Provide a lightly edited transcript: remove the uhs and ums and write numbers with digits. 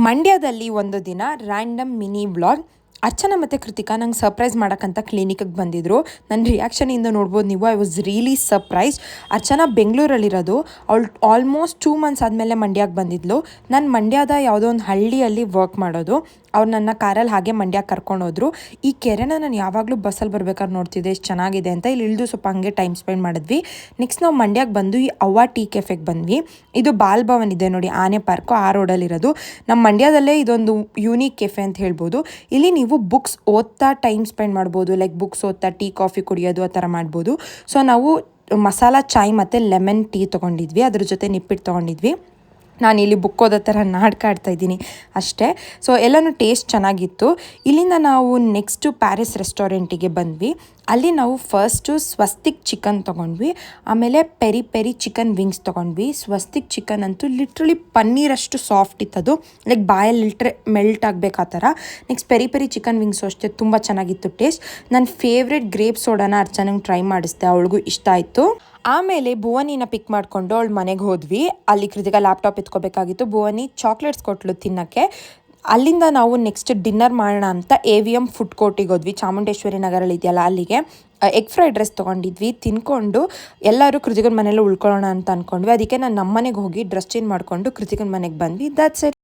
ಮಂಡ್ಯದಲ್ಲಿ ಒಂದು ದಿನ ರ್ಯಾಂಡಮ್ ಮಿನಿ ವ್ಲಾಗ್. ಅರ್ಚನಾ ಮತ್ತು ಕೃತಿಕಾ ನಂಗೆ ಸರ್ಪ್ರೈಸ್ ಮಾಡೋಕ್ಕಂತ ಕ್ಲಿನಿಕ್ಗೆ ಬಂದಿದ್ದರು. ನನ್ನ ರಿಯಾಕ್ಷನಿಂದ ನೋಡ್ಬೋದು ನೀವು, I was really surprised. Archana ಬೆಂಗಳೂರಲ್ಲಿರೋದು, ಅವಳು ಆಲ್ಮೋಸ್ಟ್ 2 ಮಂತ್ಸ್ ಆದಮೇಲೆ ಮಂಡ್ಯಕ್ಕೆ ಬಂದಿದ್ಲು. ನಾನು ಮಂಡ್ಯದ ಯಾವುದೋ ಒಂದು ಹಳ್ಳಿಯಲ್ಲಿ ವರ್ಕ್ ಮಾಡೋದು. ಅವ್ರು ನನ್ನ ಕಾರಲ್ಲಿ ಹಾಗೆ ಮಂಡ್ಯಕ್ಕೆ ಕರ್ಕೊಂಡೋದ್ರು. ಈ ಕೆರೆನ ನಾನು ಯಾವಾಗಲೂ ಬಸ್ಸಲ್ಲಿ ಬರ್ಬೇಕಾದ್ರೆ ನೋಡ್ತಿದ್ದೆ, ಎಷ್ಟು ಚೆನ್ನಾಗಿದೆ ಅಂತ. ಇಲ್ಲಿ ಇಳಿದು ಸ್ವಲ್ಪ ಹಂಗೆ ಟೈಮ್ ಸ್ಪೆಂಡ್ ಮಾಡಿದ್ವಿ. ನೆಕ್ಸ್ಟ್ ನಾವು ಮಂಡ್ಯಕ್ಕೆ ಬಂದು ಈ ಅವ್ವ ಟೀ ಕೆಫೆಗೆ ಬಂದ್ವಿ. ಇದು ಬಾಲ್ ಭವನ್ ಇದೆ ನೋಡಿ, ಆನೆ ಪಾರ್ಕು, ಆ ರೋಡಲ್ಲಿರೋದು. ನಮ್ಮ ಮಂಡ್ಯದಲ್ಲೇ ಇದೊಂದು ಯೂನಿಕ್ ಕೆಫೆ ಅಂತ ಹೇಳ್ಬೋದು. ಇಲ್ಲಿ ನೀವು ಬುಕ್ಸ್ ಓದ್ತಾ ಟೈಮ್ ಸ್ಪೆಂಡ್ ಮಾಡ್ಬೋದು, ಲೈಕ್ ಬುಕ್ಸ್ ಓದ್ತಾ ಟೀ ಕಾಫಿ ಕುಡಿಯೋದು ಆ ಥರ ಮಾಡ್ಬೋದು. ಸೊ ನಾವು ಮಸಾಲ ಚಾಯ್ ಮತ್ತು ಲೆಮನ್ ಟೀ ತೊಗೊಂಡಿದ್ವಿ, ಅದ್ರ ಜೊತೆ ನಿಪ್ಪಿಟ್ಟು ತೊಗೊಂಡಿದ್ವಿ. ನಾನು ಇಲ್ಲಿ ಬುಕ್ ಓದೋ ಥರ ನಾಟಕ ಆಡ್ತಾಯಿದ್ದೀನಿ ಅಷ್ಟೇ. ಸೊ ಎಲ್ಲನೂ ಟೇಸ್ಟ್ ಚೆನ್ನಾಗಿತ್ತು. ಇಲ್ಲಿಂದ ನಾವು ನೆಕ್ಸ್ಟು ಪ್ಯಾರಿಸ್ ರೆಸ್ಟೋರೆಂಟಿಗೆ ಬಂದ್ವಿ. ಅಲ್ಲಿ ನಾವು ಫಸ್ಟು ಸ್ವಸ್ತಿಕ್ ಚಿಕನ್ ತೊಗೊಂಡ್ವಿ, ಆಮೇಲೆ ಪೆರಿ ಪೆರಿ ಚಿಕನ್ ವಿಂಗ್ಸ್ ತೊಗೊಂಡ್ವಿ. ಸ್ವಸ್ತಿಕ್ ಚಿಕನ್ ಅಂತೂ ಲಿಟ್ರಲಿ ಪನ್ನೀರಷ್ಟು ಸಾಫ್ಟ್ ಇತ್ತದು, ಲೈಕ್ ಬಾಯಲ್ಲಿ ಲಿಟ್ರೆ ಮೆಲ್ಟ್ ಆಗಬೇಕು ಆ ಥರ. Next peri peri chicken wings ಅಷ್ಟೇ ತುಂಬ ಚೆನ್ನಾಗಿತ್ತು ಟೇಸ್ಟ್. ನನ್ನ ಫೇವ್ರೆಟ್ ಗ್ರೇಪ್ ಸೋಡಾನ ಅರ್ಚನೆಗೆ ಟ್ರೈ ಮಾಡಿಸ್ದೆ, ಅವಳಿಗೂ ಇಷ್ಟ ಆಯಿತು. ಆಮೇಲೆ ಭುವನಿನ ಪಿಕ್ ಮಾಡಿಕೊಂಡು ಅವಳ ಮನೆಗೆ ಹೋದ್ವಿ. ಅಲ್ಲಿ ಕೃತಿಕಾ ಲ್ಯಾಪ್ಟಾಪ್ ಎತ್ಕೋಬೇಕಾಗಿತ್ತು. ಭುವನಿ ಚಾಕ್ಲೇಟ್ಸ್ ಕೊಟ್ಟಳು ತಿನ್ನೋಕ್ಕೆ. ಅಲ್ಲಿಂದ ನಾವು ನೆಕ್ಸ್ಟ್ ಡಿನ್ನರ್ ಮಾಡೋಣ ಅಂತ AVM ಫುಡ್ ಕೋರ್ಟಿಗೆ ಹೋದ್ವಿ, ಚಾಮುಂಡೇಶ್ವರಿ ನಗರಲ್ಲಿ ಇದೆಯಲ್ಲ ಅಲ್ಲಿಗೆ. ಎಗ್ ಫ್ರೈಡ್ ರೈಸ್ ತೊಗೊಂಡಿದ್ವಿ. ತಿನ್ಕೊಂಡು ಎಲ್ಲರೂ ಕೃತಿಕನ ಮನೇಲಿ ಉಳ್ಕೊಳ್ಳೋಣ ಅಂತ ಅಂದ್ಕೊಂಡ್ವಿ. ಅದಕ್ಕೆ ನಾನು ನಮ್ಮ ಮನೆಗೆ ಹೋಗಿ ಡ್ರೆಸ್ ಚೇಂಜ್ ಮಾಡಿಕೊಂಡು ಕೃತಿಕನ ಮನೆಗೆ ಬಂದ್ವಿ. That's it.